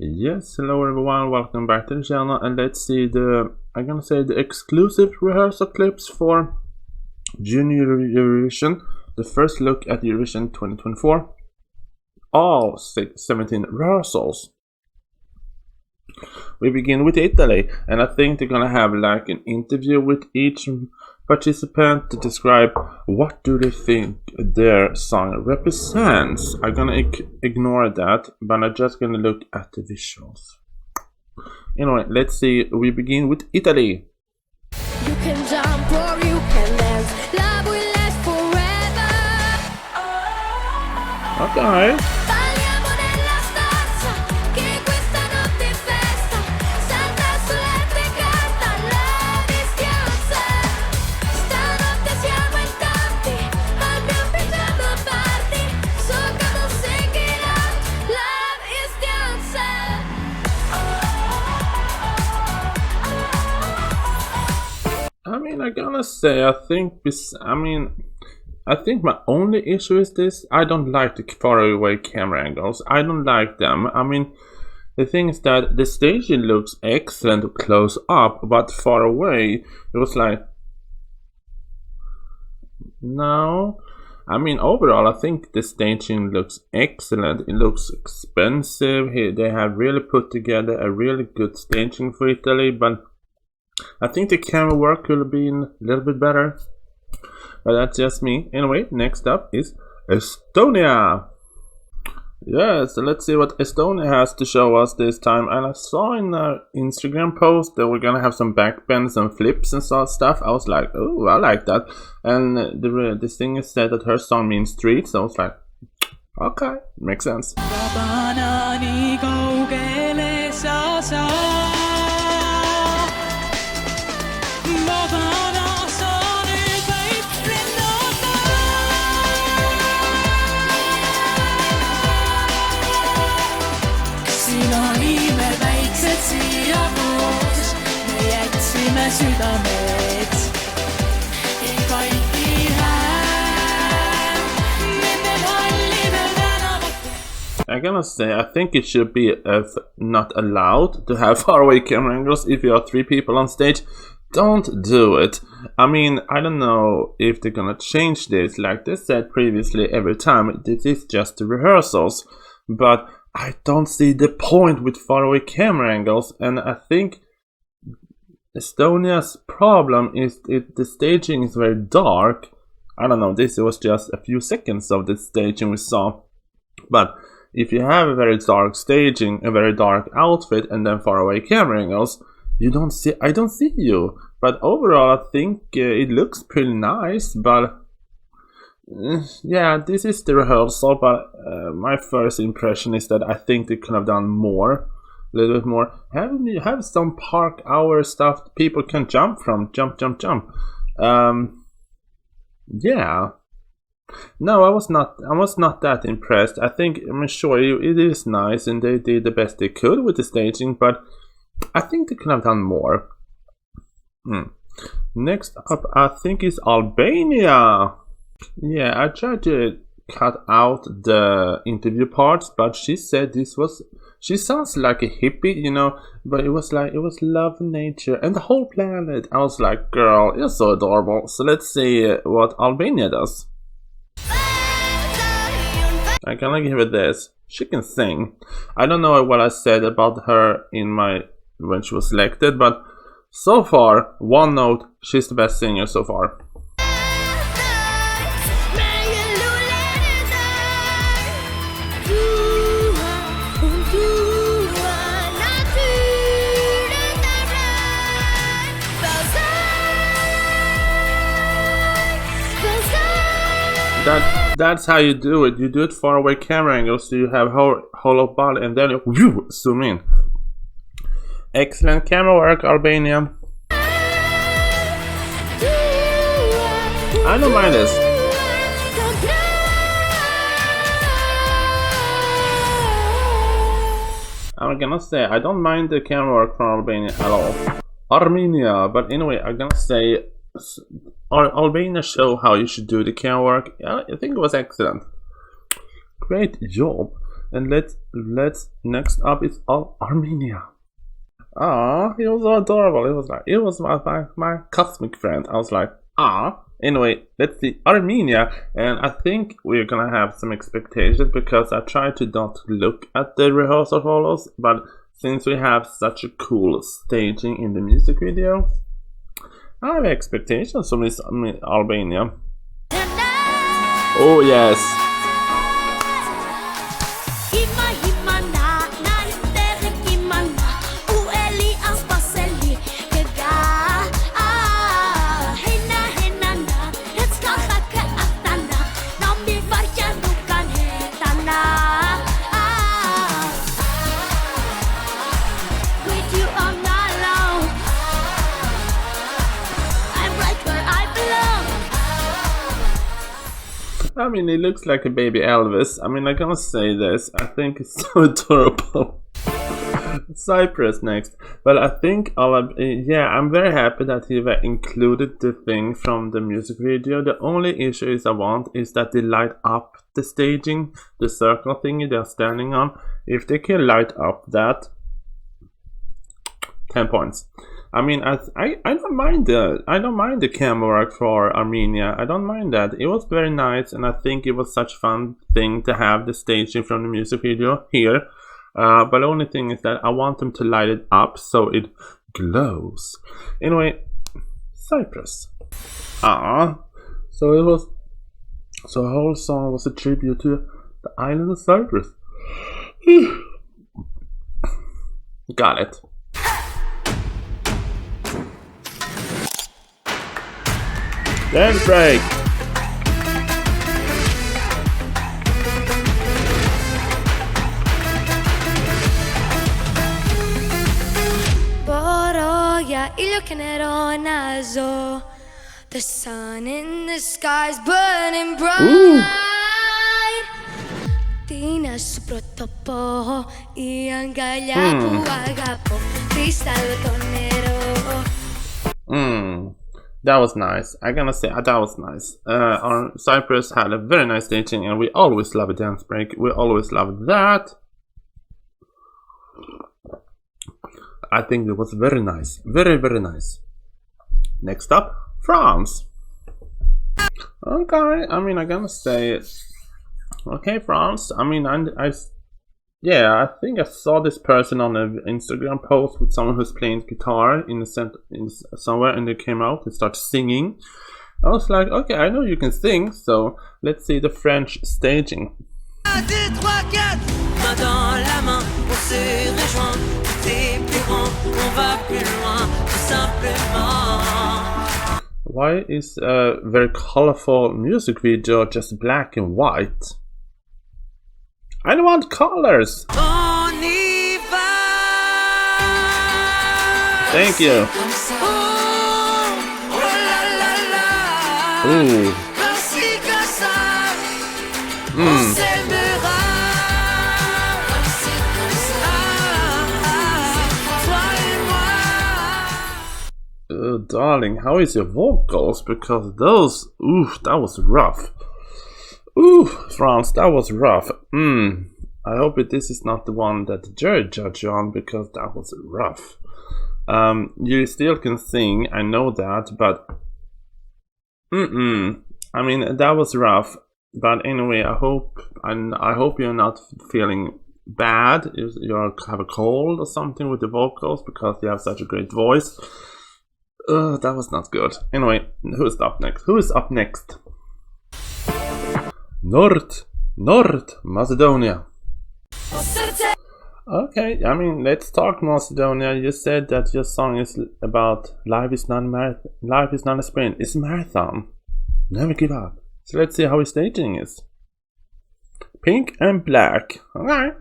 Yes, hello everyone, welcome back to the channel, and let's see the exclusive rehearsal clips for Junior Eurovision, the first look at Eurovision 2024, all 17 rehearsals. We begin with Italy, and I think they're gonna have like an interview with each participant to describe what do they think their song represents. I'm gonna ignore that, but I'm just gonna look at the visuals. Anyway, let's see. We begin with Italy. You can jump or you can dance. Love will last forever. Okay. Balliamo nella stanza, che questa notte è festa. Salta sul letto e canta, love is the answer. Stanotte siamo in tanti, abbiamo pigiama party. So come on, sing it out, love is the answer. I mean, I'm gonna say, I think my only issue is this. I don't like the faraway camera angles. I don't like them. I mean, the thing is that the staging looks excellent close up, but far away, it was like, no. I mean, overall, I think the staging looks excellent. It looks expensive. They have really put together a really good staging for Italy, but I think the camera work could have been a little bit better, but that's just me. Anyway, next up is Estonia. Yes, so let's see what Estonia has to show us this time. And I saw in an Instagram post that we're gonna have some backbends and flips and stuff. I was like, oh, I like that. And the singer said that her song means street, so I was like, okay, makes sense. I'm gonna say, I think it should be not allowed to have faraway camera angles if you are 3 people on stage. Don't do it. I mean, I don't know if they're gonna change this. Like they said previously, every time this is just the rehearsals, but I don't see the point with faraway camera angles. And I think Estonia's problem is the staging is very dark. I don't know, this was just a few seconds of the staging we saw, but if you have a very dark staging, a very dark outfit, and then faraway camera angles, I don't see you. But overall, I think it looks pretty nice. But yeah, this is the rehearsal. But my first impression is that I think they could have done more, a little bit more. Have some park hour stuff people can jump from, jump. Yeah. No, I was not that impressed. I'm sure it is nice, and they did the best they could with the staging, but I think they could have done more. Next up, I think, is Albania. Yeah, I tried to cut out the interview parts, but she said she sounds like a hippie, you know, but it was love nature and the whole planet. I was like, girl, you're so adorable. So let's see what Albania does. I kinda give it this. She can sing. I don't know what I said about her when she was selected, but so far, one note, she's the best singer so far. That's how you do it. You do it far away camera angles, so you have whole of body, and then you zoom in. Excellent camera work, Albania. I don't mind this. I'm gonna say, I don't mind the camera work from Albania at all. Armenia, but anyway, I'm gonna say Albania show how you should do the camera work. Yeah, I think it was excellent. Great job. And let's next up is Armenia. Ah, he was so adorable. It was my cosmic friend. I was like, ah. Anyway, let's see Armenia, and I think we're gonna have some expectations because I tried to not look at the rehearsal photos, but since we have such a cool staging in the music video, I have expectations from this Albania. Oh yes. I mean, it looks like a baby Elvis. I mean, I'm gonna say this. I think it's so adorable. Cyprus next. But I think I'm very happy that he included the thing from the music video. The only issue I want is that they light up the staging, the circle thingy they're standing on. If they can light up that, 10 points. I mean, I don't mind the camera work for Armenia. I don't mind that. It was very nice, and I think it was such fun thing to have the staging from the music video here. But the only thing is that I want them to light it up so it glows. Anyway, Cyprus. So the whole song was a tribute to the island of Cyprus. Got it. Dance break. The sun in the sky's burning bright. Tina soprottopo iangaglia agapo cristallo tornero. That was nice. I'm gonna say that was nice. Cyprus had a very nice staging, and we always love a dance break. We always love that. I think it was very nice. Very, very nice. Next up, France. Okay, I mean, I'm gonna say, okay, France. I mean, I think I saw this person on an Instagram post with someone who's playing guitar somewhere, and they came out and started singing. I was like, okay, I know you can sing, so let's see the French staging. Why is a very colorful music video just black and white? I don't want colors! Thank you! Ooh. Oh, darling, how is your vocals? Because those, that was rough. Ooh, France, that was rough. I hope this is not the one that the jury judged you on, because that was rough. You still can sing, I know that, but I mean, that was rough. But anyway, I hope you're not feeling bad if you have a cold or something with the vocals, because you have such a great voice. That was not good. Anyway, who is up next? North Macedonia. Okay, I mean, let's talk Macedonia. You said that your song is about life is not a sprint, it's a marathon. Never give up. So let's see how his staging is. Pink and black. Okay.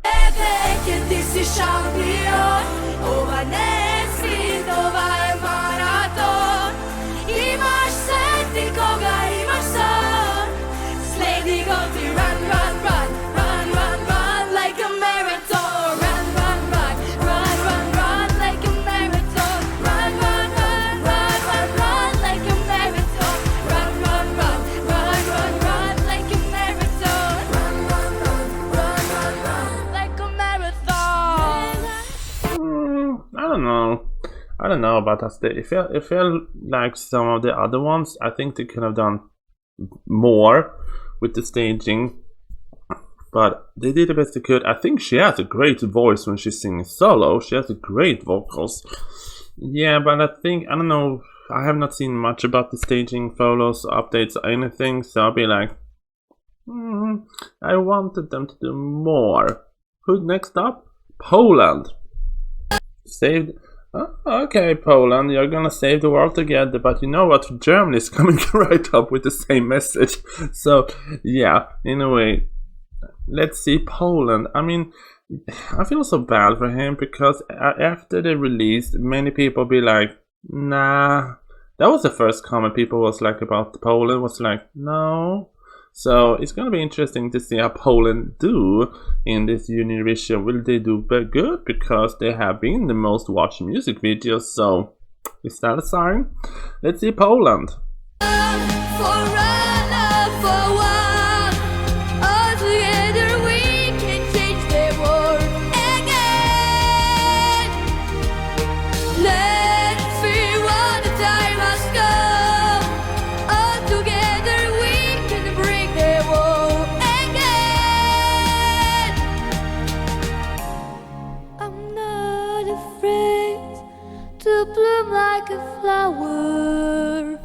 don't know about us. It felt like some of the other ones. I think they could have done more with the staging, but they did the best they could. I think she has a great voice when she's singing solo. She has a great vocals. Yeah, but I don't know. I have not seen much about the staging photos, updates, or anything. So I'll be like, I wanted them to do more. Who's next up? Poland. Saved. Oh, okay, Poland, you're gonna save the world together, but you know what? Germany is coming right up with the same message. So, yeah, in a way, let's see Poland. I mean, I feel so bad for him because after the release, many people be like, nah. That was the first comment people was like about Poland, was like, no. So it's gonna be interesting to see how Poland do in this Eurovision. Will they do good? Because they have been the most watched music videos. So is that a sign? Let's see Poland. Like a flower.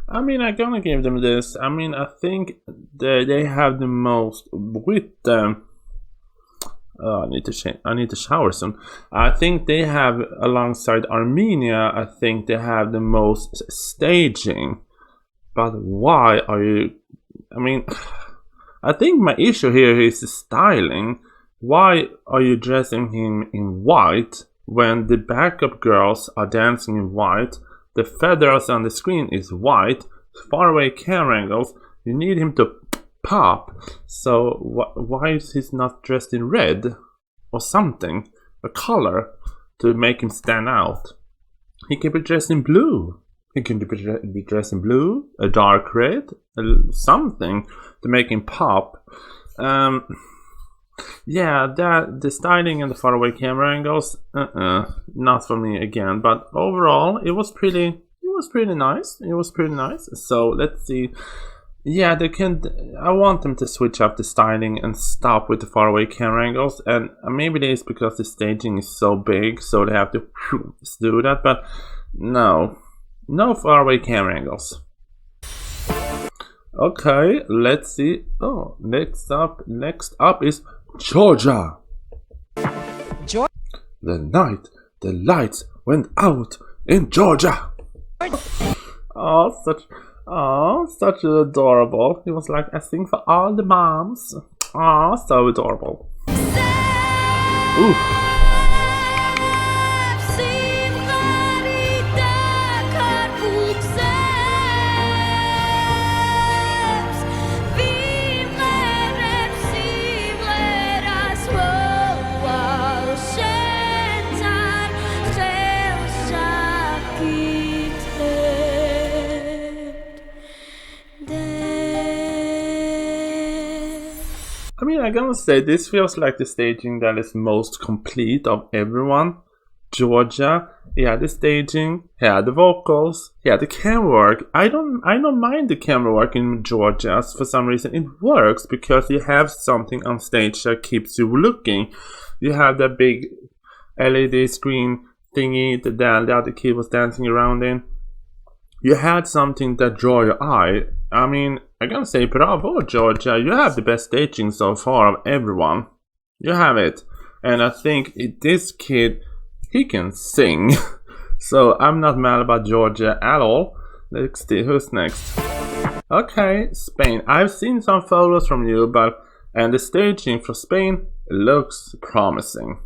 I mean, I'm gonna give them this. I mean, I think they have the most with them. I need to shower soon. I think they have, alongside Armenia, I think they have the most staging. But why are you? I mean, I think my issue here is the styling. Why are you dressing him in white when the backup girls are dancing in white? The feathers on the screen is white. Faraway camera angles. You need him to pop. So why is he not dressed in red or something, a color to make him stand out? He can be dressed in blue. He can be dressed in blue, a dark red, something to make him pop. Yeah, the styling and the faraway camera angles, not for me again. But overall, it was pretty nice. It was pretty nice. So let's see. Yeah, I want them to switch up the styling and stop with the faraway camera angles. And maybe it is because the staging is so big, so they have to do that. But no faraway camera angles. Okay, let's see. Oh, next up is Georgia. The night the lights went out in Georgia. Such adorable. It was like I sing for all the moms. So adorable. Ooh. I mean, I'm gonna say this feels like the staging that is most complete of everyone. Georgia, he had the staging, he had the vocals, he had the camera work. I don't mind the camera work in Georgia. For some reason, it works because you have something on stage that keeps you looking. You have that big LED screen thingy that the other kid was dancing around in. You had something that drew your eye. I mean, I gotta say, bravo, Georgia. You have the best staging so far of everyone. You have it. And I think this kid, he can sing. So I'm not mad about Georgia at all. Let's see who's next. Okay, Spain. I've seen some photos from you, and the staging for Spain looks promising.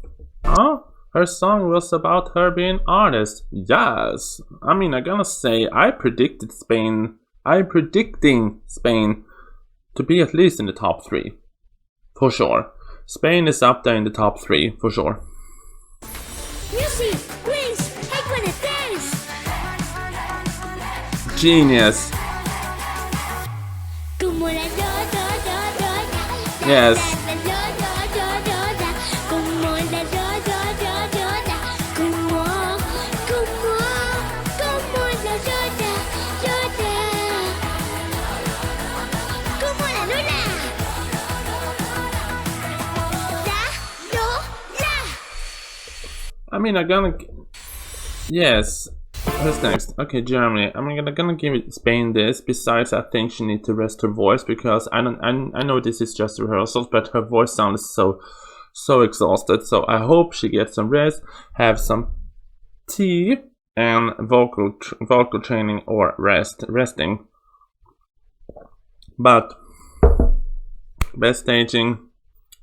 Huh? Her song was about her being an artist. Yes. I mean, I'm gonna say, I'm predicting Spain to be at least in the top 3. For sure. Spain is up there in the top 3, for sure. Music, please, I'm gonna dance. Genius. Yes. mean, I'm gonna. Yes. Who's next? Okay, Germany. I'm gonna give Spain this. Besides, I think she needs to rest her voice because I know this is just rehearsals, but her voice sounds so exhausted. So I hope she gets some rest, have some tea, and vocal training or resting. But best staging.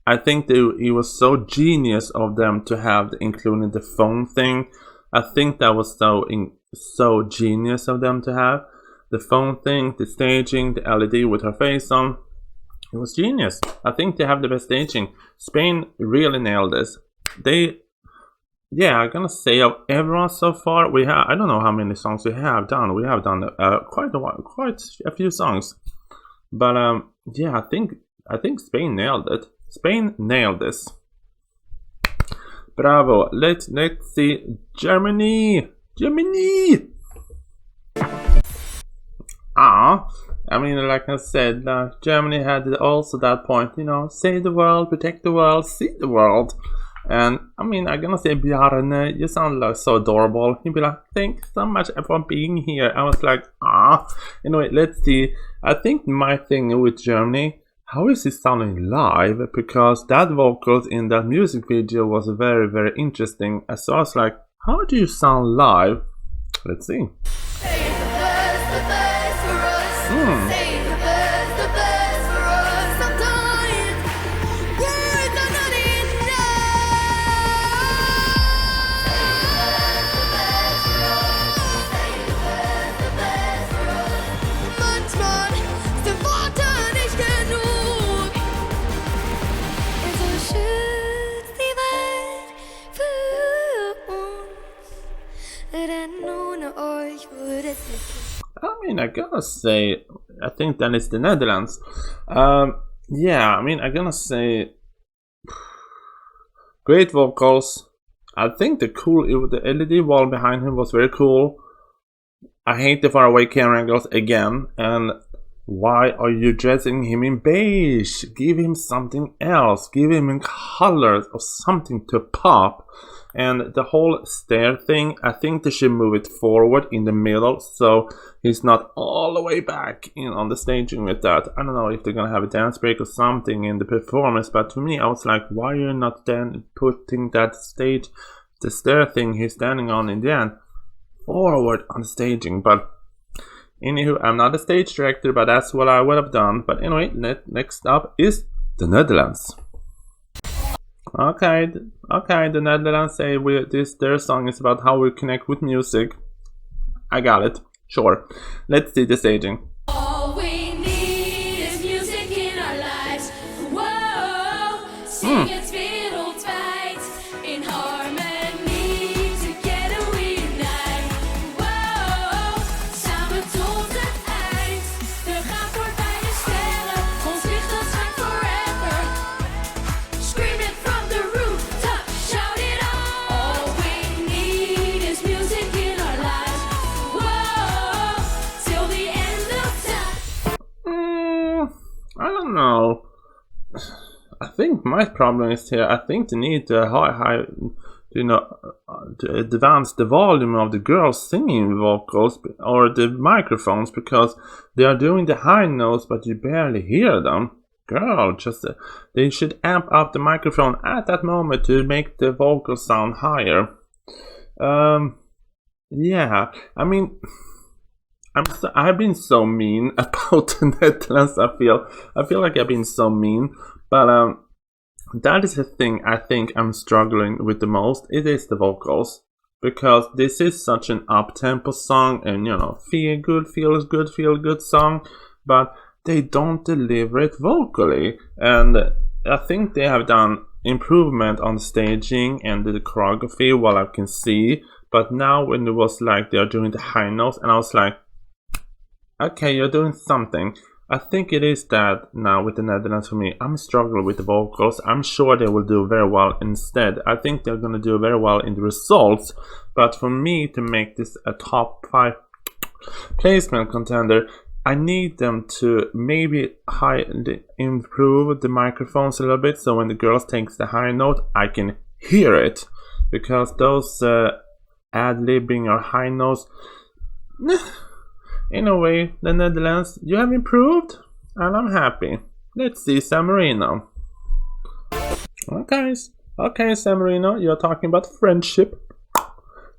I think it was so genius of them to have including the phone thing. I think that was so genius of them to have the phone thing, the staging, the LED with her face on. It was genius. I think they have the best staging. Spain really nailed this. I'm gonna say of everyone so far, we have. I don't know how many songs we have done. We have done quite a few songs, but I think Spain nailed it. Spain nailed this. Bravo. Let's see Germany. I mean, like I said, Germany had also that point, save the world, protect the world, see the world. And I mean, I'm gonna say Bjarne, you sound like so adorable. He'd be like, thanks so much for being here. I was like, Anyway, let's see. I think my thing with Germany, how is he sounding live? Because that vocals in that music video was very, very interesting. So I was like, how do you sound live? Let's see. I mean, I gotta say, I think that is the Netherlands. I mean, I gotta say, great vocals. I think the LED wall behind him was very cool. I hate the faraway camera angles again. And why are you dressing him in beige? Give him something else. Give him in colors or something to pop. And the whole stair thing, I think they should move it forward in the middle so he's not all the way back on the staging with that. I don't know if they're gonna have a dance break or something in the performance, but for me, I was like, why are you not then putting that the stair thing he's standing on in the end, forward on staging? But anywho, I'm not a stage director, but that's what I would have done. But anyway, next up is the Netherlands. Okay, the Netherlands say their song is about how we connect with music. I got it. Sure. Let's see the staging. All we need is music in our lives. Whoa, sing it wereldwijd in harmony. Together we unite. Whoa, samen tot het eind. We gaan voorbij de sterren. Ons licht dat schijnt forever. Scream it from the rooftop. Shout it out. All we need is music in our lives. Whoa, till the end of time. I don't know. I think my problem is here. I think they need to to advance the volume of the girls singing vocals or the microphones, because they are doing the high notes, but you barely hear them. Girl, they should amp up the microphone at that moment to make the vocals sound higher. I mean, I've been so mean about the Netherlands. I feel like I've been so mean, but that is the thing I think I'm struggling with the most. It is the vocals, because this is such an up-tempo song and feel good song, but they don't deliver it vocally. And I think they have done improvement on the staging and the choreography, what I can see. But now when it was like they're doing the high notes, and I was like, okay, you're doing something. I think it is that now with the Netherlands for me. I'm struggling with the vocals. I'm sure they will do very well instead. I think they're going to do very well in the results. But for me to make this a top 5 placement contender, I need them to maybe improve the microphones a little bit. So when the girls takes the high note, I can hear it. because those ad-libbing or high notes, in a way, the Netherlands, you have improved, and I'm happy. Let's see San Marino. Okay, San Marino, you're talking about friendship.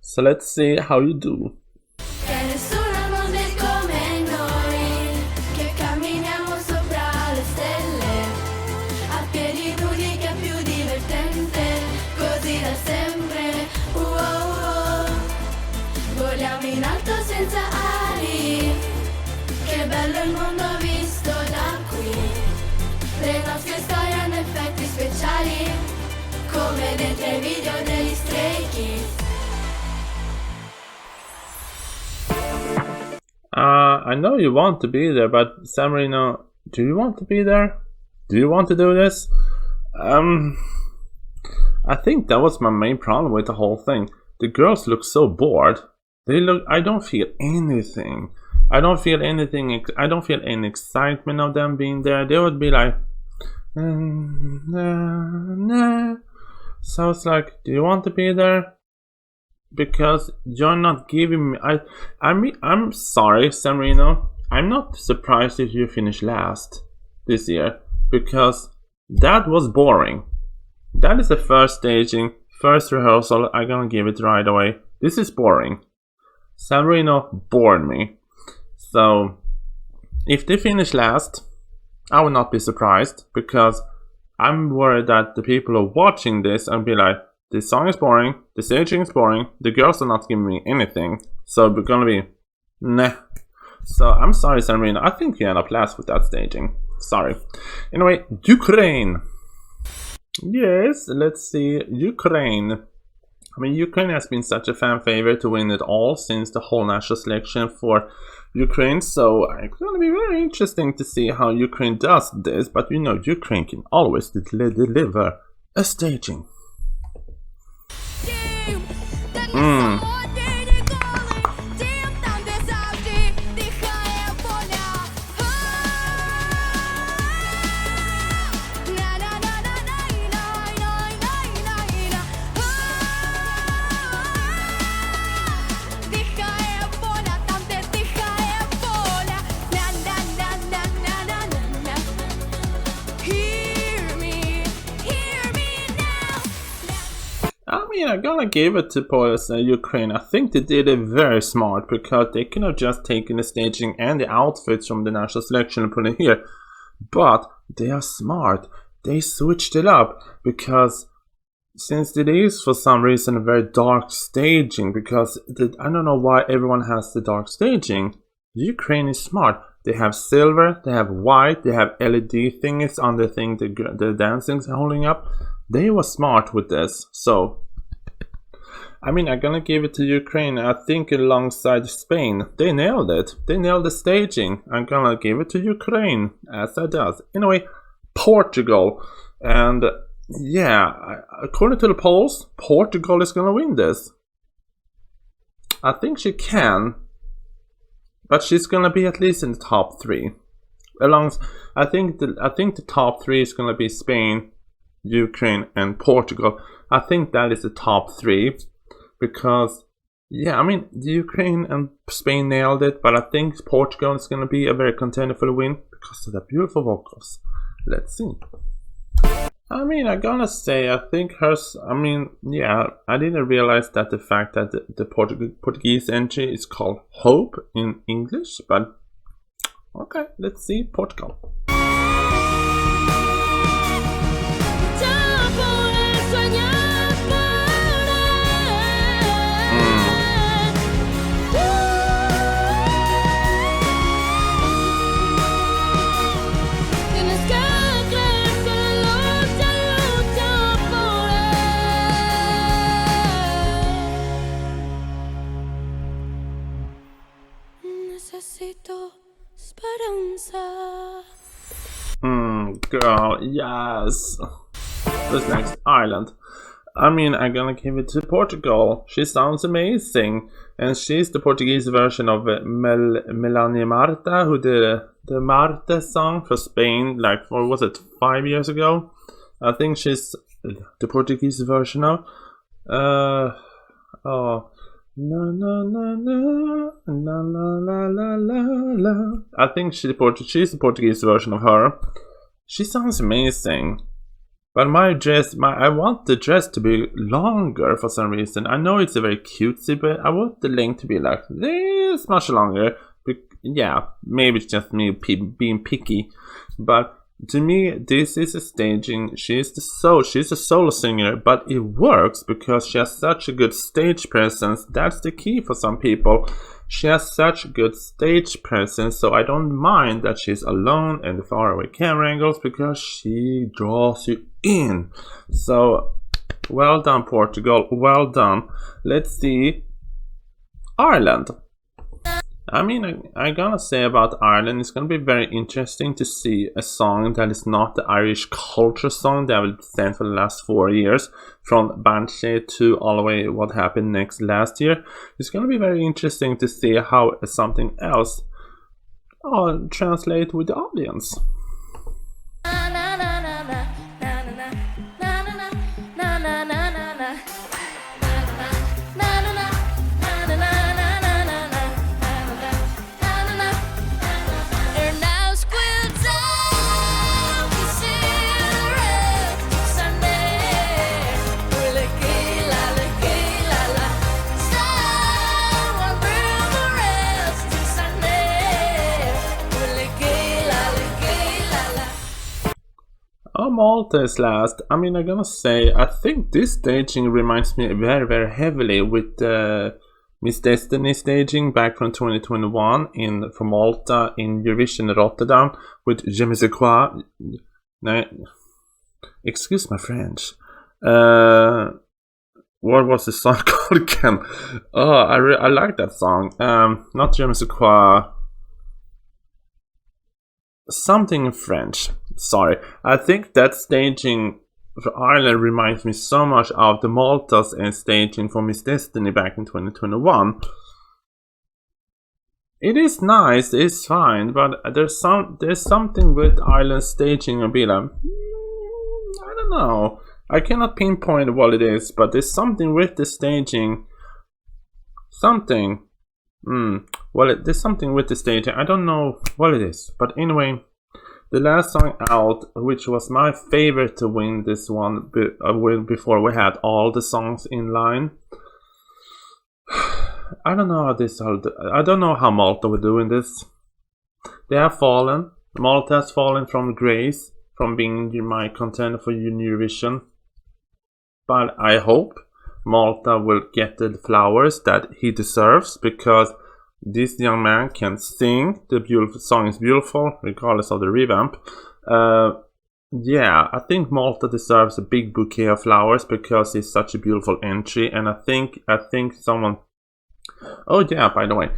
So let's see how you do. Che nessuno al mondo è come noi, che camminiamo sopra le stelle, a piedi nudi che è più divertente, così da sempre. Voliamo in alto senza ali, che bello il mondo visto da qui. Le nostre storie hanno effetti speciali, come dentro i video degli Stray Kids. I know you want to be there, but San Marino, do you want to be there? Do you want to do this? I think that was my main problem with the whole thing. The girls look so bored. I don't feel anything. I don't feel anything. I don't feel any excitement of them being there. They would be like, nah. So it's like, do you want to be there? Because you're not giving me. I'm sorry, San Marino. I'm not surprised if you finish last this year, because that was boring. That is the first staging, first rehearsal. I'm gonna give it right away. This is boring. San Marino bored me. So if they finish last, I will not be surprised, because I'm worried that the people who are watching this and be like, this song is boring, the staging is boring, the girls are not giving me anything, so we're gonna be nah. So I'm sorry, San Marino, I think you end up last with that staging. Sorry. Anyway, Ukraine. Yes, let's see, Ukraine. I mean, Ukraine has been such a fan favorite to win it all since the whole national selection for Ukraine, so it's going to be very interesting to see how Ukraine does this, but you know, Ukraine can always deliver a staging. I'm gonna give it to Ukraine. I think they did it very smart, because they could have just taken the staging and the outfits from the national selection and put it here. But they are smart. They switched it up, because since it is for some reason a very dark staging, because I don't know why everyone has the dark staging. Ukraine is smart. They have silver, they have white, they have LED thingies on the thing the dancing's holding up. They were smart with this, so I mean, I'm gonna give it to Ukraine. I think alongside Spain, they nailed it. They nailed the staging. I'm gonna give it to Ukraine, as I does. Anyway, Portugal. And yeah, according to the polls, Portugal is gonna win this. I think she can, but she's gonna be at least in the top 3. I think the top 3 is gonna be Spain, Ukraine, and Portugal. I think that is the top 3. Because, yeah, I mean, Ukraine and Spain nailed it, but I think Portugal is going to be a very contender for the win because of the beautiful vocals. Let's see. I mean, I'm gonna say, I think hers, I mean, yeah, I didn't realize that the fact that the Portuguese entry is called Hope in English, but okay, let's see Portugal. Girl, yes. What's next? Ireland. I mean, I'm gonna give it to Portugal. She sounds amazing. And she's the Portuguese version of Melania Marta, who did the Marta song for Spain, like, was it 5 years ago? I think she's the Portuguese version of. Oh. Na na na na la la la la la la. I think she's the Portuguese version of her. She sounds amazing. But I want the dress to be longer for some reason. I know it's a very cutesy, but I want the length to be like this much longer. Yeah, maybe it's just me being picky, but to me, this is a staging. She's a solo singer, but it works because she has such a good stage presence. That's the key for some people. She has such good stage presence, so I don't mind that she's alone and the faraway camera angles because she draws you in. So, well done, Portugal. Well done. Let's see. Ireland. I mean, I'm gonna say about Ireland, it's gonna be very interesting to see a song that is not the Irish culture song that will stand for the last 4 years, from Banshee to all the way what happened last year. It's gonna be very interesting to see how something else translate with the audience. Oh, Malta is last. I mean, I'm gonna say, I think this staging reminds me very, very heavily with Miss Destiny staging back from 2021 for Malta in Eurovision Rotterdam with Je ne sais quoi. No, excuse my French. What was the song called again? Oh, I like that song. Not Je ne sais quoi. Something in French. Sorry. I think that staging for Ireland reminds me so much of the Maltas and staging for Miss Destiny back in 2021. It is nice, it's fine, but there's something with Ireland staging a bit like, I don't know. I cannot pinpoint what it is, but there's something with the staging. Something. There's something with the staging. I don't know what it is, but anyway, the last song out, which was my favorite to win this one before we had all the songs in line. I don't know how Malta will do in this. They have fallen. Malta has fallen from grace, from being my contender for Eurovision. But I hope Malta will get the flowers that he deserves, because this young man can sing. The song is beautiful, regardless of the revamp. Yeah, I think Malta deserves a big bouquet of flowers because it's such a beautiful entry, and I think someone. Oh yeah, by the way,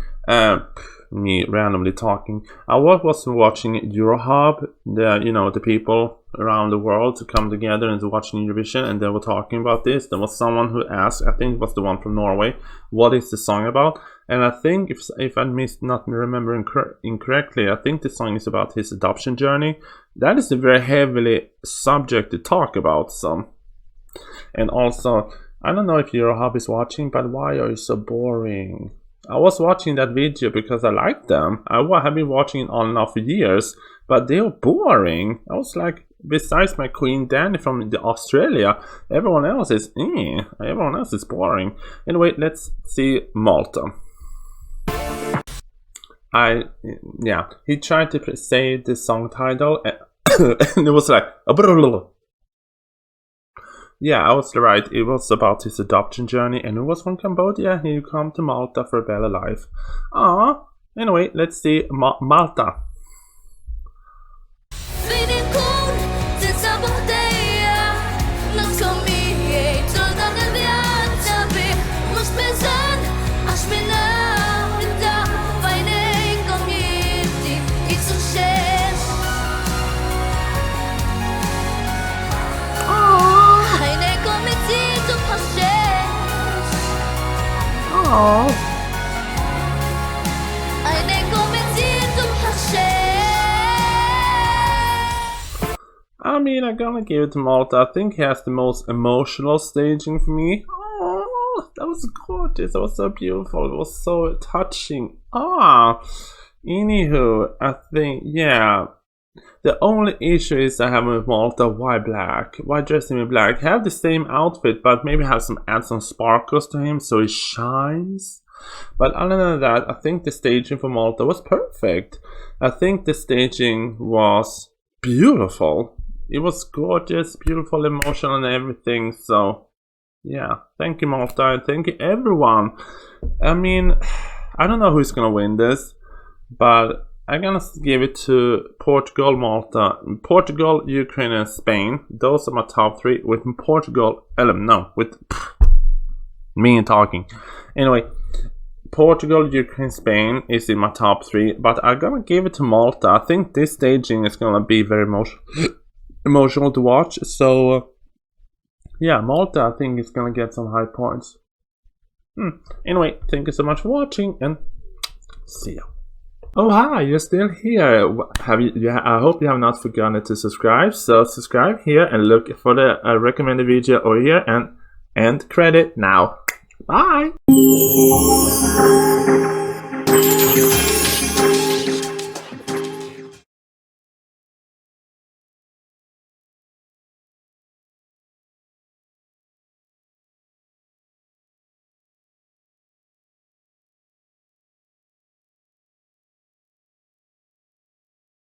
me randomly talking. I was watching Eurohub, the people around the world to come together and to watch Eurovision, and they were talking about this. There was someone who asked, I think it was the one from Norway, what is the song about? And I think if I not remembering incorrectly, I think the song is about his adoption journey. That is a very heavily subject to talk about. So, and also, I don't know if Eurohub is watching, but why are you so boring? I was watching that video because I like them. I have been watching it on and off for years, but they were boring. I was like, besides my Queen Danny from Australia, everyone else is boring. Anyway, let's see Malta. He tried to say the song title and it was like yeah, I was right. It was about his adoption journey, and it was from Cambodia. He come to Malta for a better life. Anyway, let's see Malta. I mean, I'm gonna give it to Malta. I think he has the most emotional staging for me. that was gorgeous. That was so beautiful. It was so touching. Anywho, I think, yeah. The only issue is I have with Malta, why black? Why dress him in black? Have the same outfit, but maybe have add some sparkles to him so he shines. But other than that, I think the staging for Malta was perfect. I think the staging was beautiful. It was gorgeous, beautiful, emotional and everything. So, yeah. Thank you, Malta, and thank you, everyone. I mean, I don't know who's gonna win this, but I'm gonna give it to Portugal, Malta, Portugal, Ukraine, and Spain. Those are my top 3. With Portugal, with me and talking. Anyway, Portugal, Ukraine, Spain is in my top 3, but I'm gonna give it to Malta. I think this staging is gonna be very emotional to watch. So, yeah, Malta, I think is gonna get some high points. Anyway, thank you so much for watching, and see ya. Oh hi, you're still here. I hope you have not forgotten to subscribe. So subscribe here and look for the recommended video over here, and end credit now. Bye.